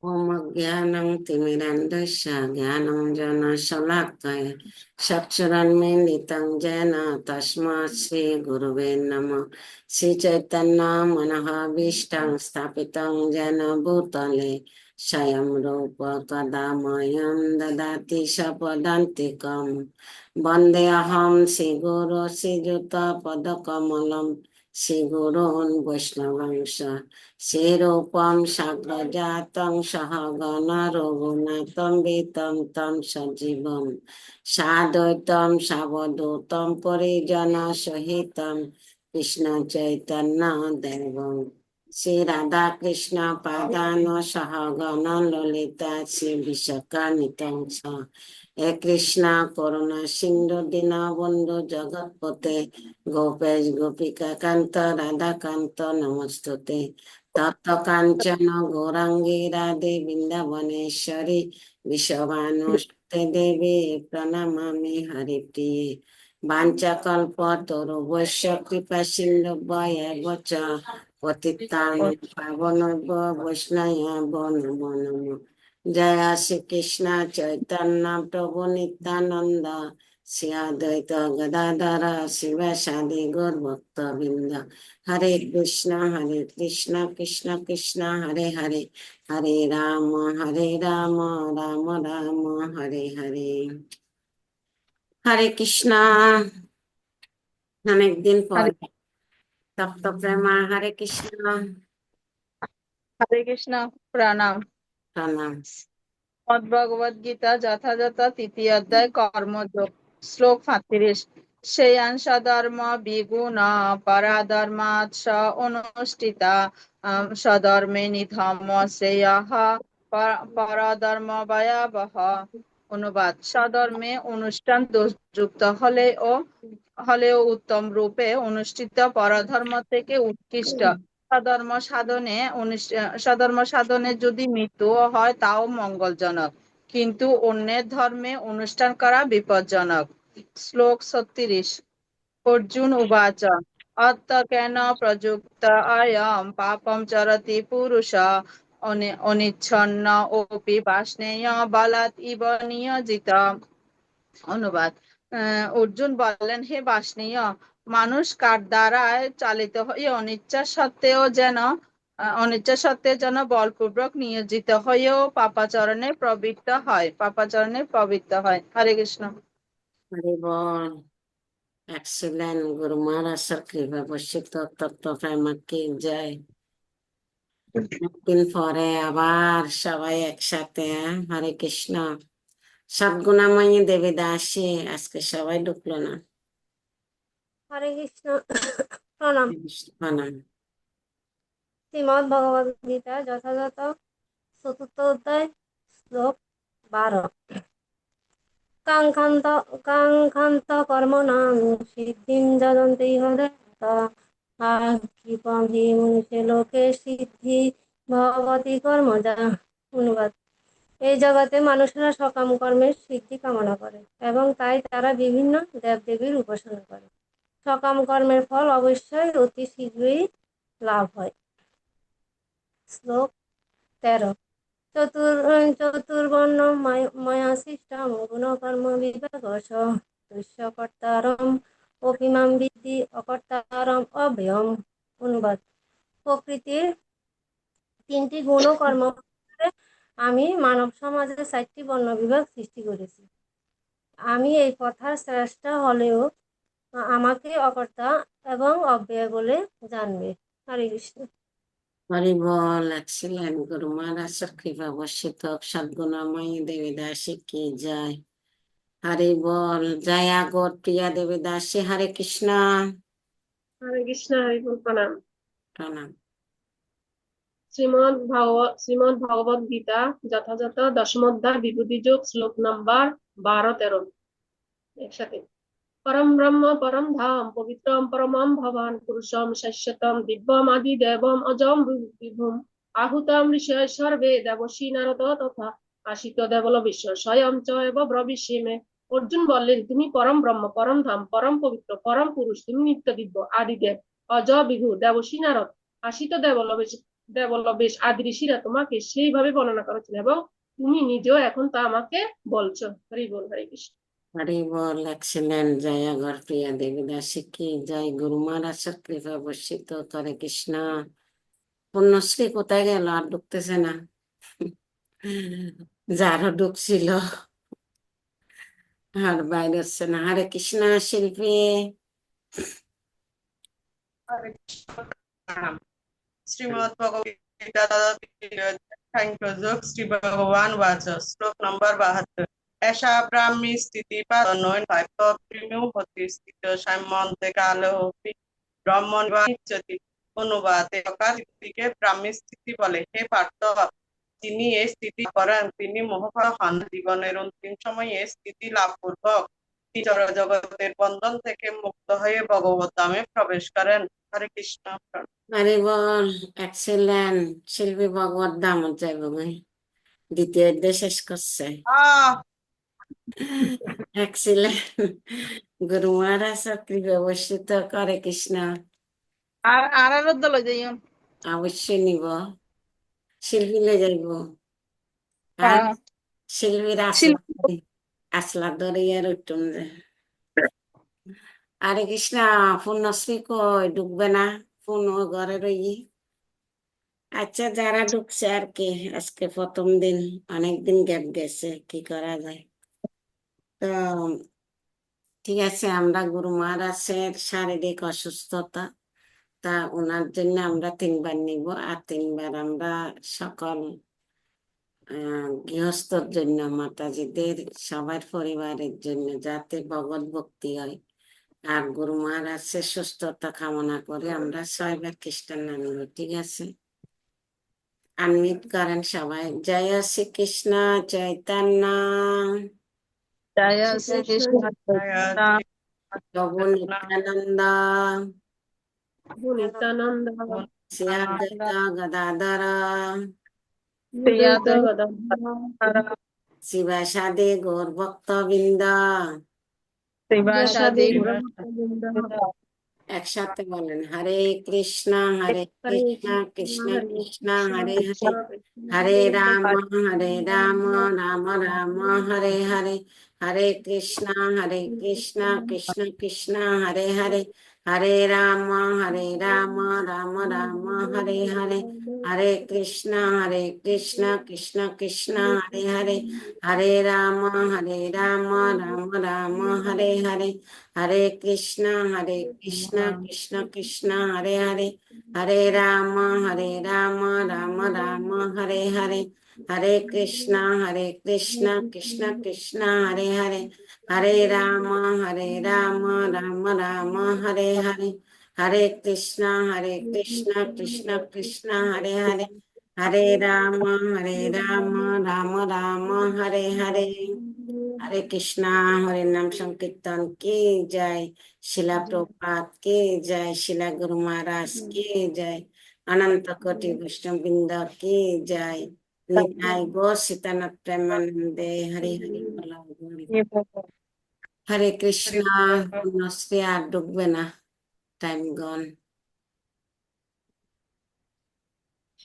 ओम ज्ञानं तिमिरन्धस्य ज्ञानाञ्जनशलाकया चक्षुरुन्मीलितं येन तस्मै श्रीगुरुवे नमः। श्रीचैतन्यमनोभीष्टं स्थापितं येन भूतले स्वयं रूप कदा मह्यं ददाति स्वपदान्तिकम्। वन्देऽहं श्रीगुरो श्रीयुतपदकमलं श्रीगुरोन् वैष्णवांश श्रीरूपं साग्रजातं सहगण रघुनाथं वितं तं सजीवं साद्वैतं सावधूतं परिजनसहितं कृष्ण चैतन्य देवं श्री राधा कृष्ण पादान सहगण ललिता श्री विशाखान्वितं च हे कृष्ण करुणा सिंधु दीनबंधु जगत्पते गोपेश गोपिका कांत राधा कांत नमस्तुते तप्त कांचन गौरांगी राधे वृंदावनेश्वरी विश्वभानुसुते देवी प्रणमामि हरिप्रिये वाञ्छाकल्पतरुभ्यश्च कृपा सिन्धुभ्येव च पतितानां पावनेभ्यो वैष्णवेभ्यो नमो नमः। जय श्री कृष्ण चैतन्य प्रभु नित्यानंद श्री अद्वैत गदाधर शिवासादि गौर भक्तवृंद हरे कृष्ण कृष्ण कृष्ण हरे हरे हरे राम राम राम हरे हरे। हरे कृष्णा अनेक दिन पर हरे तप्त प्रेमा हरे कृष्ण हरे कृष्ण प्रणाम। प्रणाम। শ্রীমদ্ ভগবদ গীতা যথাযথ তৃতীয় অধ্যায় কর্মযোগ শ্লোক 35 শ্রেয়ান সধর্ম বিগুণ পরাধর্মাৎ স অনুষ্ঠিতা সধর্মে নিধম্ম শ্রেয়ঃ পরধর্ম ভয়াবহ। অনুবাদ সধর্মে অনুষ্ঠান দোষযুক্ত হলেও উত্তম রূপে অনুষ্ঠিত পরধর্ম থেকে উৎকৃষ্ট। স্বধর্ম সাধনে যদি মৃত্যু হয় তাও মঙ্গলজনক, কিন্তু অন্যের ধর্মে অনুষ্ঠান করা বিপজ্জনক। শ্লোক 36 অর্জুন উবাচ অত্ত কেন প্রযুক্ত অয়ম পাপম চরতি পুরুষ অনিচ্ছন্ন অপি বাষ্ণেয় বলাৎ ইব নিয়োজিত। অনুবাদ অর্জুন বললেন, হে বাষ্ণেয়, মানুষ কার দ্বারা চালিত হয়ে অনিচ্ছা সত্ত্বেও যেন বলপূর্বক নিয়োজিত হয়েও পাপাচরণে প্রবৃত্ত হয়। হরে কৃষ্ণ। हरे बोल। एक्सीलेंट गुरु महाराज सर कृपा बसित तत्व प्रेम की जय। দিন পরে আবার সবাই একসাথে হরে কৃষ্ণ। সদ্গুণাময়ী দেবী দাসী আজকে সবাই ঢুকলো না। হরে কৃষ্ণ প্রণাম। প্রণাম। শ্রীমদ্ ভগবদ গীতা যথাযথ চতুর্থ অধ্যায় শ্লোক 12 কাঙ্ক্ষান্ত কর্মণাং সিদ্ধিং যজন্তে দেবতাঃ কৃপং হি মনুষ্যে লোকে সিদ্ধি ভবতি কর্মজা। অনুবাদ এই জগতে মানুষেরা সকাম কর্মের সিদ্ধি কামনা করে এবং তাই তারা বিভিন্ন দেবদেবীর উপাসনা করে। সকাম কর্মের ফল অবশ্যই অতি শীঘ্রই লাভ হয়। শ্লোক 13 চতুর্বর্ণ ময়া সৃষ্টম গুণকর্ম বিভাগশ দৃশ্যকর্তারম অপিমাম বিদ্ধি অকর্তারম অব্যয়ম। অনুবাদ প্রকৃতির 3টি গুণ ও কর্ম আমি মানব সমাজে 4টি বর্ণ বিভাগ সৃষ্টি করেছি। আমি এই কথার শ্রেষ্ঠ হলেও আমাকে অকর্তা এবং অব্যয় বলে জানবে। হরে কৃষ্ণ। हरि बोल। एक्सीलेंट गुरु महाराज सर कृपा बसित सद्गुणामयी देवी दासी की जय। हरि बोल। जया गौर प्रिया देवी दासी हरे कृष्णा। হরে কৃষ্ণ হরি বল প্রণাম। प्रणाम। শ্রীমদ্ ভগবদ গীতা যথাযথ দশম অধ্যায় বিভূতি যোগ শ্লোক নাম্বার 12-13 একসাথে। পরম ব্রহ্ম পরম ধাম পবিত্রম পরমম ভবান পুরুষম শাশ্বতম দিব্যম আদি দেবম অজম বিভুম আহুতম ঋষয় সর্বে দেবশী নারদ তথা আশিত দেবল বিশ্ব স্বয়ং চ এব ব্রবিষ্যমে। অর্জুন বললেন, তুমি পরম ব্রহ্ম পরম ধাম পরম পবিত্র পরম পুরুষ, তুমি নিত্য দিব্য আদিদেব অজ বিভু দেবশী নারদ আশিত দেবল দেবলভ বেশ আদি ঋষিরা তোমাকে সেইভাবে বর্ণনা করেছেন এবং তুমি নিজেও এখন তা আমাকে বলছো। হরি বল, হরে কৃষ্ণ। হরি বল, এক্সেলেন্ট। জয়া গর প্রিয়া দেবী দাসী কি জয়। গুরু মহারাজের কৃপা বর্ষিত হরে কৃষ্ণ। পুণ্যশ্রী কোথায় গেল? আর ঢুকতেছে না। যারও ঢুকছিল আর বাইরে হচ্ছে না। হরে কৃষ্ণ। শিল্পী श्रीमद् भगवद गीता सांख्य योग श्री भगवान वाच श्लोक नंबर 72 ऐसा ब्राह्मी स्थिति पादनोन भाइप प्रिम्यु होति स्थित सामन्ते काले होपि ब्राह्मण वाचति অনুবাদে অকারিকে ব্রাহ্মী স্থিতি বলে। হে পার্থ, যিনি এই স্থিতি করেন তিনি মোহভয় হন। জীবনের অন্তিম সময়ে এই স্থিতি লাভ পূর্বক জড়জগতের বন্ধন থেকে মুক্ত হয়ে ভগবত ধামে প্রবেশ করেন। হরে কৃষ্ণ। হরি বল, এক্সেলেন্ট। শিল্পী ভগবত দাম যাইব ভাই, দ্বিতীয় অধ্যায় শেষ করছে। আহ এক্সেলেন্ট। গুরু মহারাজ কৃপা বর্ষিত করে কৃষ্ণ। আর আর দল যাইও। অবশ্যই নিব। শিল্পী লয়ে যাইব। আর হ্যাঁ, শিল্পীর শিল্পী আসলা দরিয়ার উঠুন যে। আরে কৃষ্ণ, পুণ্যশ্রী কই ঢুকবে না? পুণ্য ঘরে রই। আচ্ছা, যারা ঢুকছে আর কি, আজকে প্রথম দিন, অনেকদিন গ্যাপ গেছে, কি করা যায়। তো ঠিক আছে, আমরা গুরু মহারাজের শারীরিক অসুস্থতা, তা ওনার জন্য আমরা 3 বার নিব, আর 3 বার আমরা সকল গৃহস্থর জন্য, মাতাজিদের সবার পরিবারের জন্য, যাতে ভগবত ভক্তি হয় আর গুরু মহারাজের সুস্থতা কামনা করে আমরা 6 বার খ্রিস্টান নাম নিব। ঠিক আছে, আনমিউট করেন সবাই। জয় শ্রীকৃষ্ণ চৈতন্য, জয় শ্রীকৃষ্ণ চৈতন্য, প্রভু নিত্যানন্দ, নিত্যানন্দ, শ্রী অদ্বৈত গদাধর, প্রিয়াদয় শিবাসাদি গৌর ভক্তবৃন্দ। শ্রীবাসাদি একসাথে বলেন, হরে কৃষ্ণ কৃষ্ণ কৃষ্ণ হরে হরে, হরে রাম রাম রাম হরে হরে, হরে কৃষ্ণ কৃষ্ণ কৃষ্ণ হরে হরে, হরে রাম রাম রাম হরে হরে, হরে কৃষ্ণ কৃষ্ণ কৃষ্ণ হরে হরে, হরে রাম রাম রাম হরে হরে, হরে কৃষ্ণ কৃষ্ণ কৃষ্ণ হরে হরে, হরে রাম রাম রাম হরে হরে, হরে কৃষ্ণ কৃষ্ণ কৃষ্ণ হরে হরে, হরে রাম রাম রাম হরে হরে, হরে কৃষ্ণ কৃষ্ণ কৃষ্ণ হরে হরে, হরে রাম রাম রাম হরে হরে। হরে কৃষ্ণ। হরে নাম সংকীর্তন কি জয়। শিলা প্রপাত কি জয়। শিলা গুরু মহারাজ কি জয়। অনন্ত কোটি বৈষ্ণব বৃন্দ কি জয়। নিতাই গো সীতানাথ প্রেমানন্দে। হরে হরে বলো গৌরী। হরে কৃষ্ণ। পুণ্যশ্রী আর ডুববে না, টাইম গন।